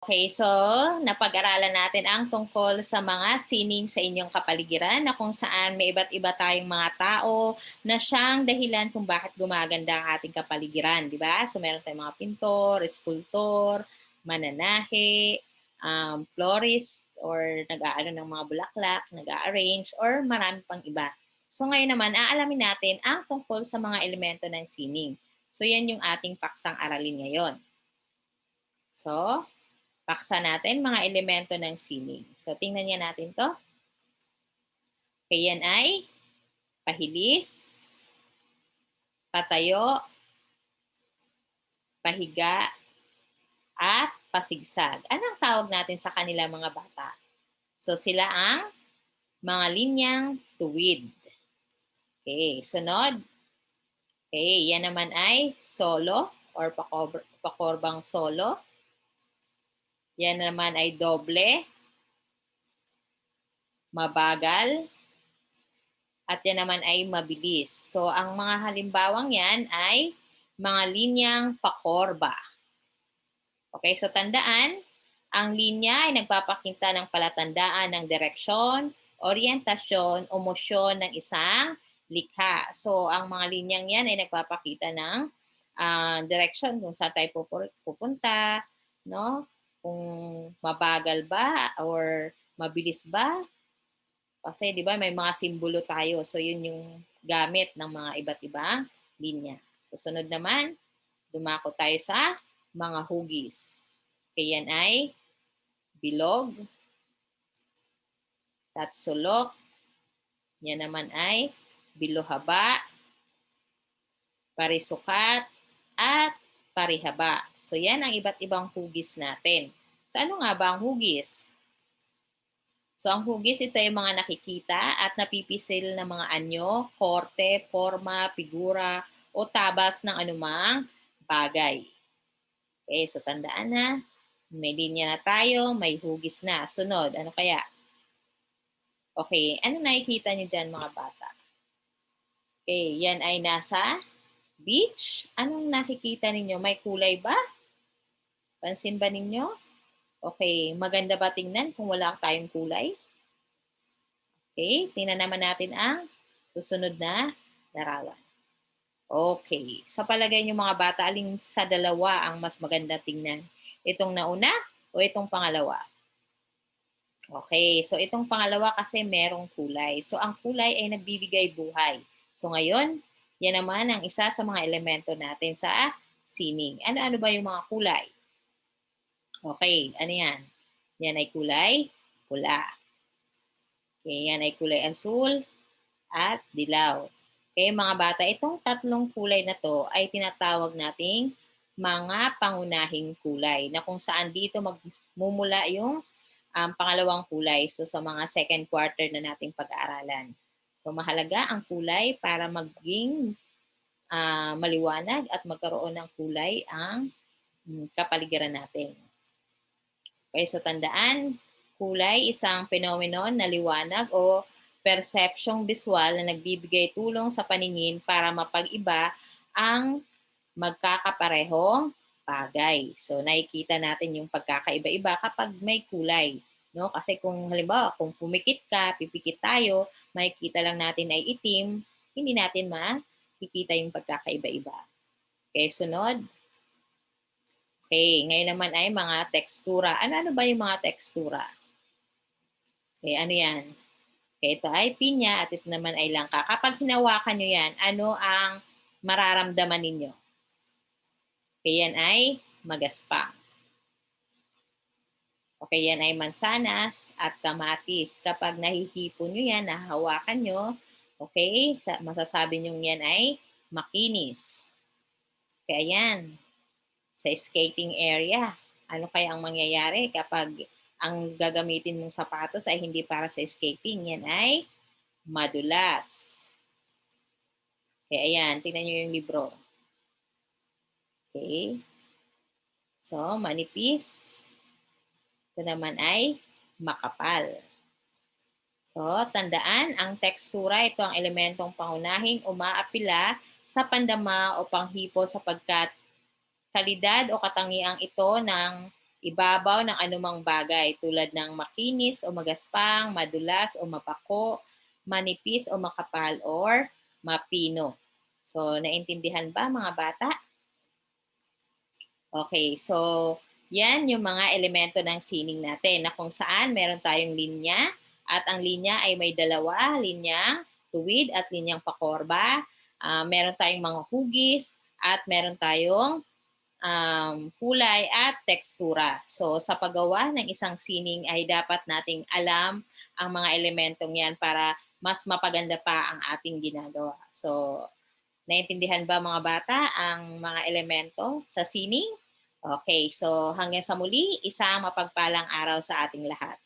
Okay, so napag-aralan natin ang tungkol sa mga sining sa inyong kapaligiran na kung saan may iba't iba tayong mga tao na siyang dahilan kung bakit gumaganda ang ating kapaligiran, di ba? So meron tayong mga pintor, eskultor, mananahi, florist, or nag-aano ng mga bulaklak, nag-a-arrange, or marami pang iba. So ngayon naman, aalamin natin ang tungkol sa mga elemento ng sining. So yan yung ating paksang aralin ngayon. So, paksa natin mga elemento ng sining. So, tingnan niya natin to. Okay, yan ay pahilis, patayo, pahiga, at pasigsag. Anong tawag natin sa kanila mga bata? So, sila ang mga linyang tuwid. Okay, sunod. Okay, yan naman ay solo or pakorbang solo. Yan naman ay doble, mabagal, at yan naman ay mabilis. So, ang mga halimbawang yan ay mga linyang pakorba. Okay, so tandaan, ang linya ay nagpapakita ng palatandaan ng direksyon, orientasyon, o mosyon ng isang likha. So, ang mga linyang yan ay nagpapakita ng direksyon kung saan tayo pupunta, no? Kung mabagal ba or mabilis ba. Kasi 'di ba may mga simbolo tayo. So yun yung gamit ng mga iba't ibang linya. Susunod naman, dumako tayo sa mga hugis. Kaya yan ay bilog, tatsulok, yan naman ay bilohaba, parisukat, at parihaba. So yan ang iba't ibang hugis natin. So ano nga ba ang hugis? So, ang hugis, ito ay mga nakikita at napipisil na mga anyo, korte, forma, figura, o tabas ng anumang bagay. Okay, so tandaan na, may linya na tayo, may hugis na. Sunod, ano kaya? Okay, ano nakikita niyo dyan mga bata? Okay, yan ay nasa beach. Anong nakikita ninyo? May kulay ba? Pansin ba ninyo? Okay, maganda ba tingnan kung wala tayong kulay? Okay, tingnan naman natin ang susunod na larawan. Okay, sa palagay niyo mga bata, alin sa dalawa ang mas maganda tingnan? Itong nauna o itong pangalawa? Okay, so itong pangalawa kasi merong kulay. So ang kulay ay nagbibigay buhay. So ngayon, yan naman ang isa sa mga elemento natin sa sining. Ano-ano ba yung mga kulay? Okay, ano yan? Yan ay kulay pula. Okay, yan ay kulay asul at dilaw. Okay, mga bata, itong tatlong kulay na to ay tinatawag nating mga pangunahing kulay na kung saan dito magmumula yung pangalawang kulay. So, sa mga second quarter na nating pag-aaralan. So, mahalaga ang kulay para maging maliwanag at magkaroon ng kulay ang kapaligiran natin. Okay, so tandaan, kulay isang phenomenon na liwanag o percepsyong visual na nagbibigay tulong sa paningin para mapag-iba ang magkakaparehong bagay. So nakikita natin yung pagkakaiba-iba kapag may kulay, no? Kasi kung halimbawa, kung pumikit ka, pipikit tayo, makikita lang natin ay itim, hindi natin makikita yung pagkakaiba-iba. Okay, sunod. Okay, ngayon naman ay mga tekstura. Ano-ano ba yung mga tekstura? Okay, ano yan? Okay, ito ay pinya at ito naman ay langka. Kapag hinawakan nyo yan, ano ang mararamdaman ninyo? Okay, yan ay magaspang. Okay, yan ay mansanas at kamatis. Kapag nahihipon nyo yan, nahawakan nyo, okay, masasabi nyo yan ay makinis. Kaya yan, sa skating area, ano kaya ang mangyayari kapag ang gagamitin mong sapatos ay hindi para sa skating? Yan ay madulas. Okay, ayan, tingnan nyo yung libro. Okay. So, manipis. Ito naman ay makapal. So, tandaan, ang tekstura, ito ang elementong pangunahing umaapila sa pandama o panghipo sapagkat kalidad o katangiang ito ng ibabaw ng anumang bagay tulad ng makinis o magaspang, madulas o mapako, manipis o makapal, or mapino. So, naintindihan ba mga bata? Okay, so yan yung mga elemento ng sining natin na kung saan meron tayong linya at ang linya ay may dalawa, linyang tuwid at linyang pakorba. Meron tayong mga hugis at meron tayong kulay at tekstura. So sa paggawa ng isang sining ay dapat nating alam ang mga elementong yan para mas mapaganda pa ang ating ginagawa. So naintindihan ba mga bata ang mga elemento sa sining? Okay, so hanggang sa muli, isang mapagpalang araw sa ating lahat.